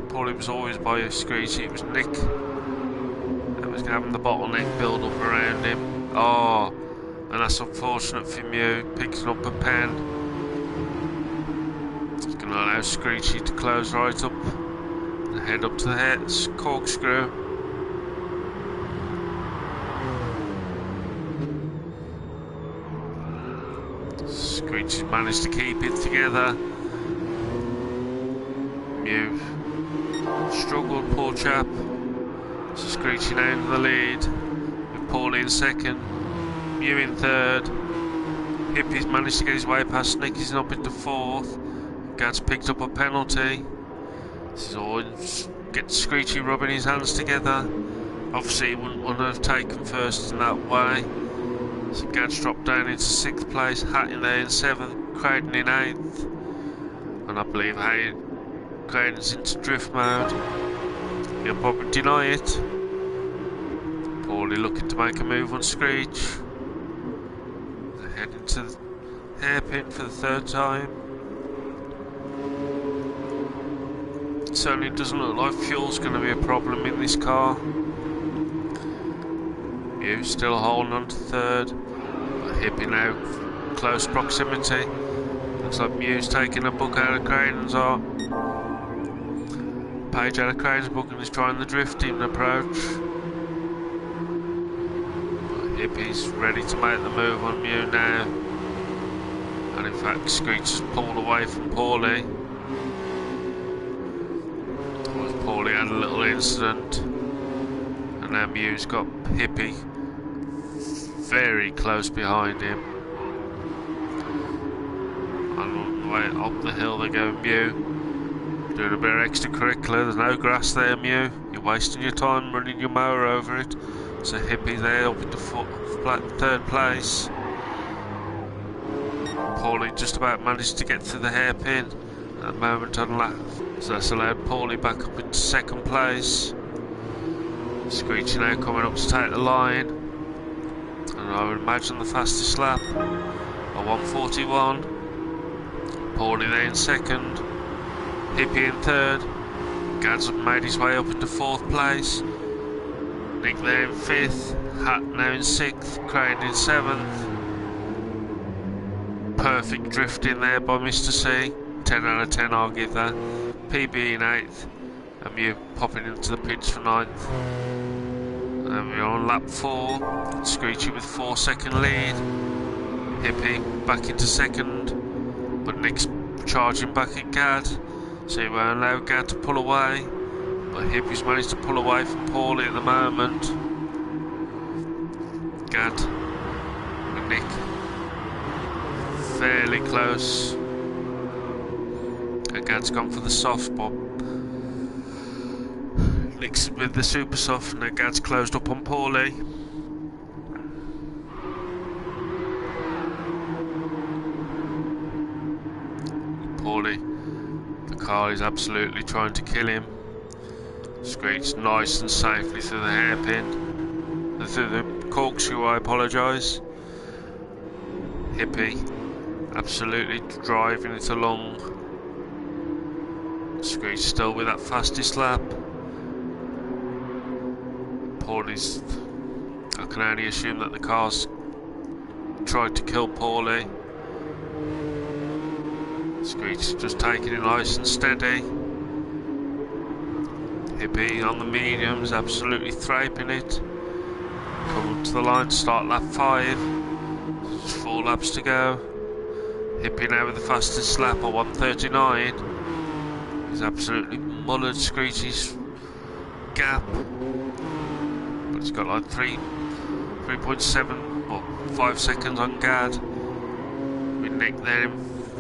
Paulie was always by Screechy. It was Nick that was having the bottleneck build up around him. Oh, and that's unfortunate for Mew, picking up a pen. It's going to allow Screechy to close right up and head up to the head, corkscrew. Screechy's managed to keep it together. Mew struggled, poor chap. So Screechy now in the lead, with Paulie in second, Mew in third. Hippie's managed to get his way past Nick, he's up into fourth. Gad's picked up a penalty. This is all gets Screechy rubbing his hands together. Obviously he wouldn't want to have taken first in that way. So Gad's dropped down into 6th place, Hat in there in 7th, Crowden in 8th. And I believe Crowden's into drift mode. He'll probably deny it. Paulie looking to make a move on Screech. They're heading to the hairpin for the 3rd time. It certainly doesn't look like fuel's going to be a problem in this car. Mew still holding on to 3rd. But Hippie now close proximity. Looks like Mew's taking a book out of Crowden's art. Page out of Crowden's book and is trying the drifting approach. But Hippie's ready to make the move on Mew now. And in fact Screech has pulled away from Paulie. Paulie had a little incident. And now Mew's got Hippie very close behind him. And on the way up the hill they go Mew. Doing a bit of extracurricular, there's no grass there Mew. You're wasting your time running your mower over it. So Hippie there up into 3rd place. Paulie just about managed to get to the hairpin at the moment on lap. So that's allowed Paulie back up into 2nd place. Screechy now coming up to take the line. And I would imagine the fastest lap, a 1:41. Paulie there in 2nd. Hippie in 3rd. Gad's made his way up into 4th place. Nick there in 5th. Hat now in 6th. Crane in 7th. Perfect drifting there by Mr. C. 10 out of 10 I'll give that. PB in 8th. And Mew popping into the pits for 9th. And we're on lap 4. Screechy with 4-second lead. Hippie back into 2nd. But Nick's charging back at Gad. So he won't allow Gad to pull away. But Hippie's managed to pull away from Paulie at the moment. Gad and Nick fairly close. And Gad's gone for the soft spot. Nick's with the super soft, and Gad's closed up on Paulie. Paulie, the car is absolutely trying to kill him. Screeched nice and safely through the hairpin, through the corkscrew, I apologise. Hippie absolutely driving it along. Screech still with that fastest lap. Paulie's, I can only assume that the car's tried to kill Paulie. Screech just taking it nice and steady. Hippie on the mediums, absolutely thraping it. Coming to the line to start lap 5. Just 4 laps to go. Hippie now with the fastest lap at 1:39. He's absolutely mullered Screechy's gap. But he's got like 3.7 or 5 seconds on Gad. With Nick there in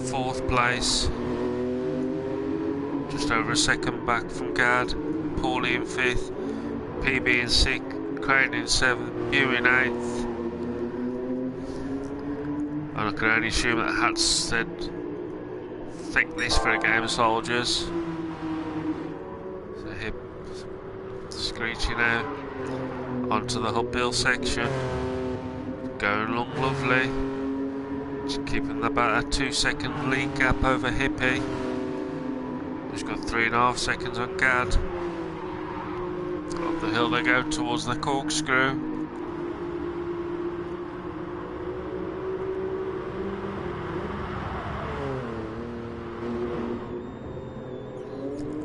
4th place. Just over a second back from Gad. Paulie in 5th. PB in 6th. Crane in 7th. Mew in 8th. And I can only assume that Hat's said, "Think this for a game of soldiers." So hip Screechy now onto the uphill section. Going along lovely. Just keeping about a 2-second lead gap over Hippie. He's got 3.5 seconds on Gad. Up the hill they go towards the corkscrew.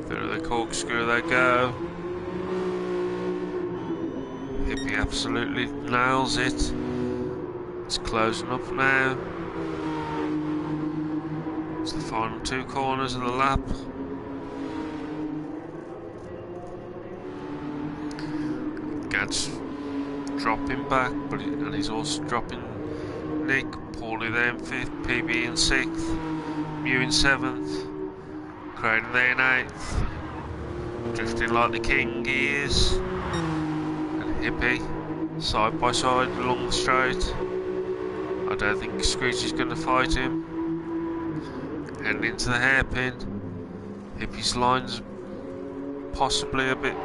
Through the corkscrew they go. Hippie absolutely nails it. It's closing up now. It's the final 2 corners of the lap. Gad's dropping back, and he's also dropping Nick. Paulie there in 5th, PB in 6th, Mew in 7th, Craden there in 8th. Drifting like the king he is. And Hippie, side by side along the straight. I don't think Screechy's going to fight him. Heading into the hairpin. Hippie's line's possibly a bit.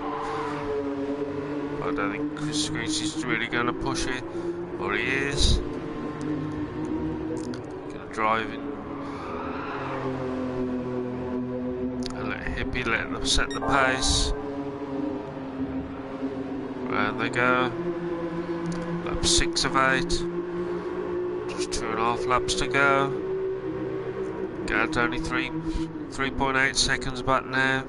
I don't think Screechy's really going to push it. Or he is. Going to drive in. And let Hippie let them set the pace. Round they go. Lap 6 of 8. Just 2.5 laps to go. Gad's only 3.8 seconds back now.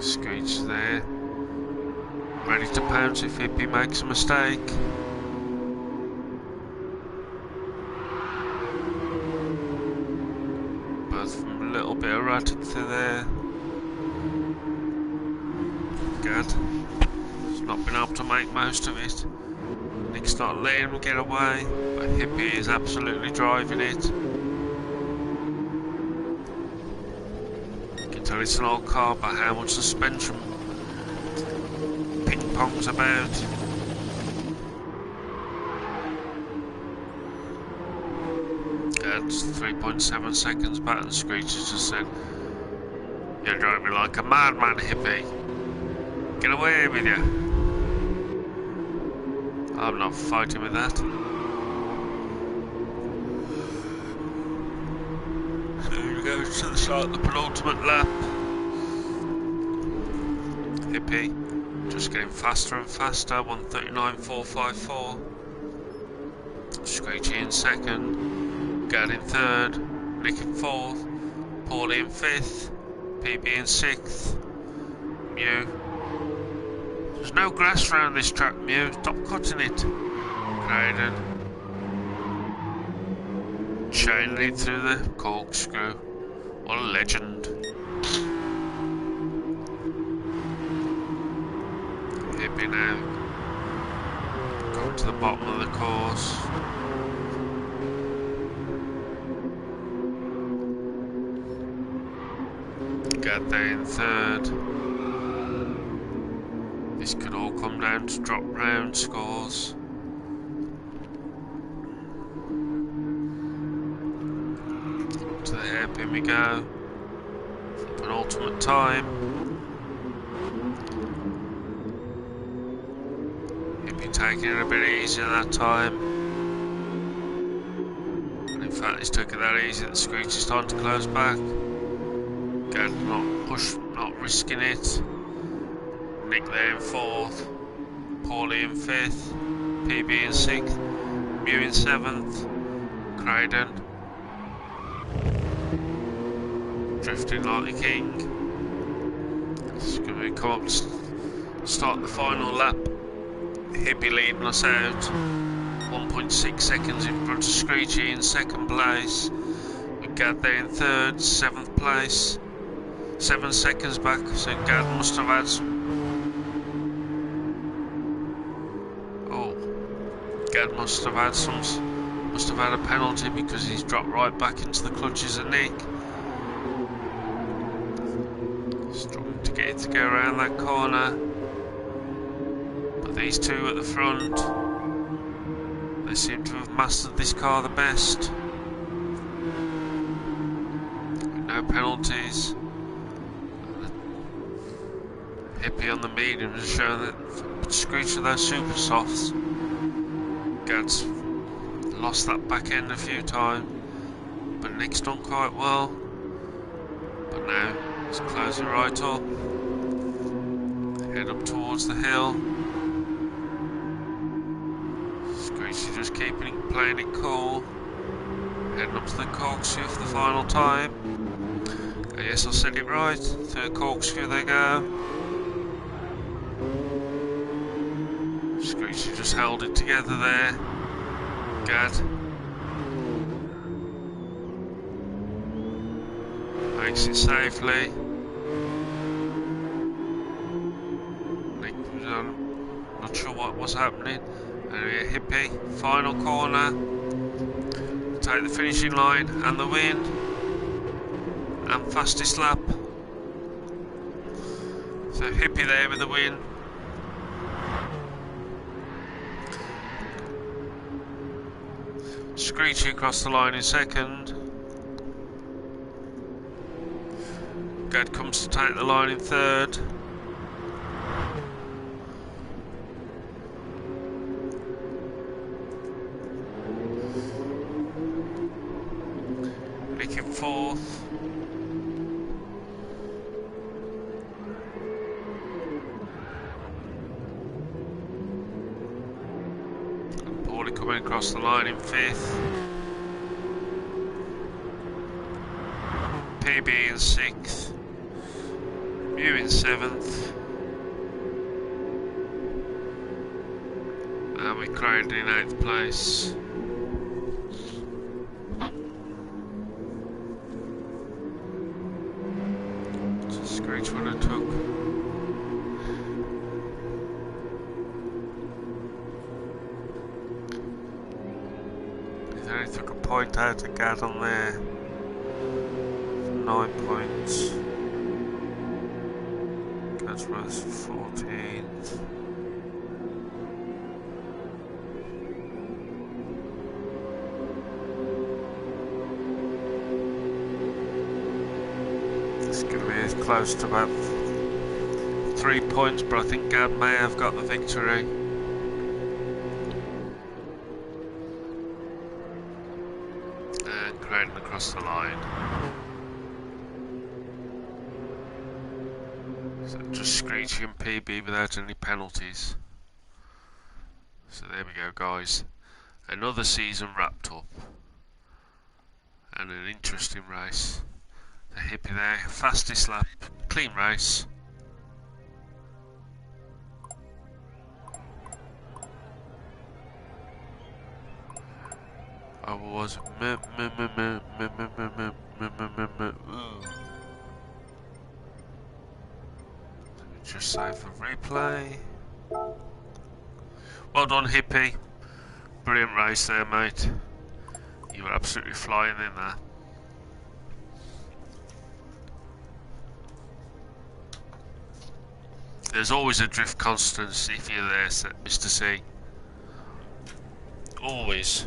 Screech there. Ready to pounce if Hippie makes a mistake. Both from a little bit erratic through there. Gad has not been able to make most of it. Nick's not letting him get away, but Hippie is absolutely driving it. You can tell it's an old car by how much suspension ping-pongs about. That's 3.7 seconds back, and Screech has just said, "You're driving like a madman, Hippie. Get away with you." I'm not fighting with that. So we go to the start of the penultimate lap. Hippie just getting faster and faster. 1:39.454. Screechy in 2nd. Gad in 3rd. Nick in 4th. Paulie in 5th. PB in 6th. Mew. There's no grass around this track, Mew. Stop cutting it. Craden. Chaining it through the corkscrew. What a legend. Hippie now. Going to the bottom of the course. Gad there in 3rd. This could all come down to drop round scores. Up to the hairpin we go. For the penultimate time. Hippie taking it a bit easier that time. And in fact he's taking that easy that Screech is starting to close back. Gad not risking it. Nick there in 4th, Paulie in 5th, PB in 6th, Mew in 7th, Craden drifting like the king. It's going to come up to start the final lap. Hippie leading us out, 1.6 seconds in front of Screechy in 2nd place. We Gad there in 3rd, 7th place, 7 seconds back. So Gad must have had some. Gad must have had a penalty because he's dropped right back into the clutches of Nick. Struggling to get it to go around that corner. But these two at the front, they seem to have mastered this car the best. With no penalties. Hippie on the medium has shown that Screech of those super softs. Gad's lost that back end a few times. but next on quite well. But now it's closing right up. Head up towards the hill. Screechy just playing it cool. Heading up to the corkscrew for the final time. Yes, I said it right. Third corkscrew they go. Screechy just held it together there. Gad. Makes it safely. Not sure what was happening. Anyway, Hippie, final corner. Take the finishing line and the win. And fastest lap. So Hippie there with the win. Screechy across the line in second. Gad comes to take the line in third. Nick in fourth. And Paulie coming across the line in fifth. PB in sixth. Mew in seventh. And we crowded in eighth place. Screech what it took. He only took a point out to Gad on there. 9 points. Gad's was 14th. It's going to be as close to about 3 points, but I think Gad may have got the victory. And crowding across the line. So just Screechy and PB without any penalties. So there we go, guys. Another season wrapped up. And an interesting race. The Hippie there, fastest lap, clean race. I was just save for replay. Well done, Hippie. Brilliant race there, mate. You were absolutely flying in there. There's always a drift constant if you're there, Mr. C. Always.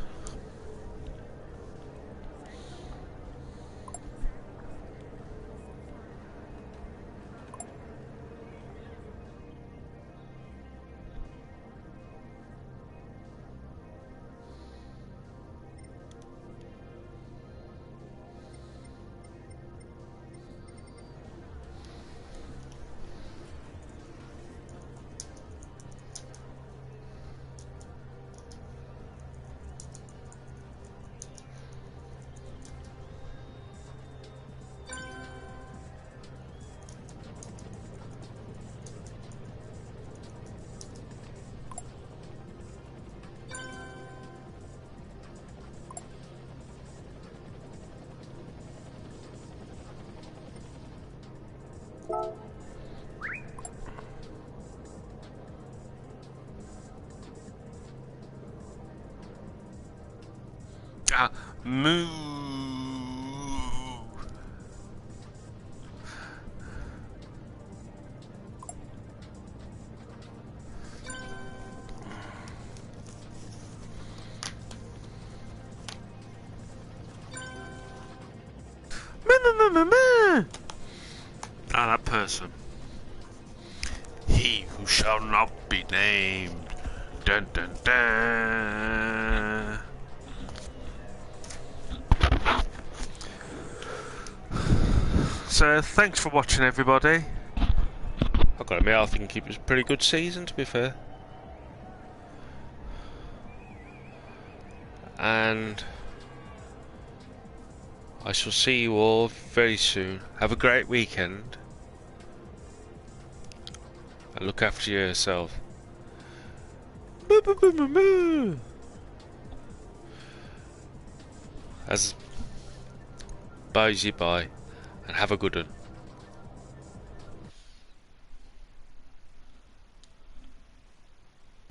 Moo. Ah, that person. He who shall not be named. Dun dun dun. So thanks for watching, everybody. I've got to admit, I think it was a pretty good season, to be fair. And I shall see you all very soon. Have a great weekend. And look after yourself. Moo, moo, moo, moo, moo. As buys you by, and have a good one.